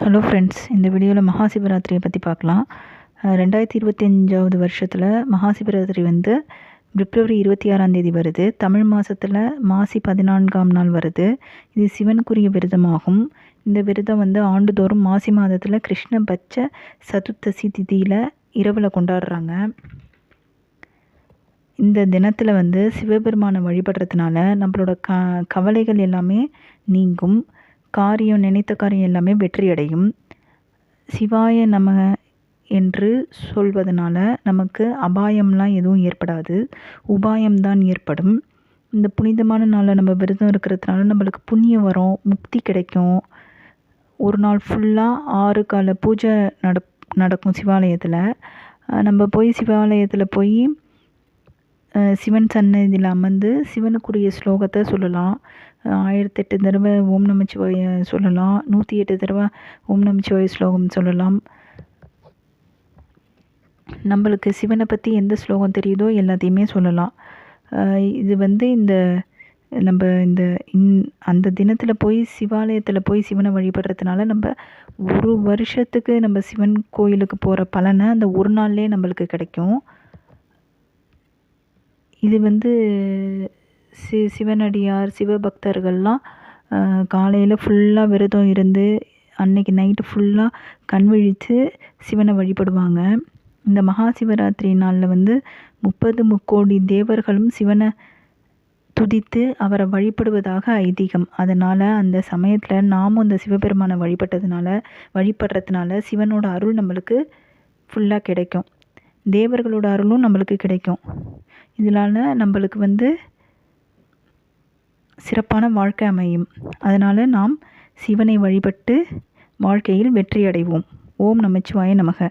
Hello friends, இந்த வீடியோவில் மகாசிவராத்திரியை பற்றி பார்க்கலாம். 2025வது வருஷத்தில் மகாசிவராத்திரி வந்து பிப்ரவரி 26ஆம் தேதி வருது. தமிழ் மாதத்தில் மாசி 14ஆம் நாள் வருது. இது சிவனுக்குரிய விரதமாகும். இந்த விரதம் வந்து ஆண்டுதோறும் மாசி மாதத்தில் கிருஷ்ணபட்ச சதுர்த்தசி திதியில் இரவில் கொண்டாடுறாங்க. இந்த தினத்தில் வந்து சிவபெருமானை வழிபடுறதுனால நம்மளோட கவலைகள் எல்லாமே நீங்கும். நினைத்த காரியம் எல்லாமே வெற்றியடையும். சிவாய நம என்று சொல்வதனால நமக்கு அபாயம்லாம் எதுவும் ஏற்படாது, உபாயம்தான் ஏற்படும். இந்த புனிதமான நாளில் நம்ம விரதம் இருக்கிறதுனால நம்மளுக்கு புண்ணியம் வரும், முக்தி கிடைக்கும். ஒரு நாள் ஃபுல்லாக 6 கால பூஜை நடக்கும் சிவாலயத்தில். நம்ம போய் சிவாலயத்தில் போய் சிவன் சன்னதியில் அமர்ந்து சிவனுக்குரிய ஸ்லோகத்தை சொல்லலாம். 1008 தடவை ஓம் நமச்சிவாய சொல்லலாம். 108 தடவை ஓம் நமச்சிவாய ஸ்லோகம் சொல்லலாம். நம்மளுக்கு சிவனை பற்றி எந்த ஸ்லோகம் தெரியுதோ எல்லாத்தையுமே சொல்லலாம். இது வந்து அந்த தினத்தில் போய் சிவாலயத்தில் போய் சிவனை வழிபடுறதுனால நம்ம ஒரு வருஷத்துக்கு நம்ம சிவன் கோயிலுக்கு போகிற பலனை அந்த ஒரு நாள்லேயே நம்மளுக்கு கிடைக்கும். இது வந்து சிவனடியார் சிவபக்தர்கள்லாம் காலையில் ஃபுல்லாக விரதம் இருந்து அன்னைக்கு நைட்டு ஃபுல்லாக கண் விழித்து சிவனை வழிபடுவாங்க. இந்த மகா சிவராத்திரி நாளில் வந்து 30 முக்கோடி தேவர்களும் சிவனை துதித்து அவரை வழிபடுவதாக ஐதீகம். அதனால் அந்த சமயத்தில் நாமும் அந்த சிவபெருமானை வழிபடுறதுனால சிவனோட அருள் நம்மளுக்கு ஃபுல்லாக கிடைக்கும். தேவர்களோட அருளும் நம்மளுக்கு கிடைக்கும். இதனால் நம்மளுக்கு வந்து சிறப்பான வாழ்க்கை அமையும். அதனால் நாம் சிவனை வழிபட்டு வாழ்க்கையில் வெற்றி அடைவோம். ஓம் நமச்சிவாய நமக.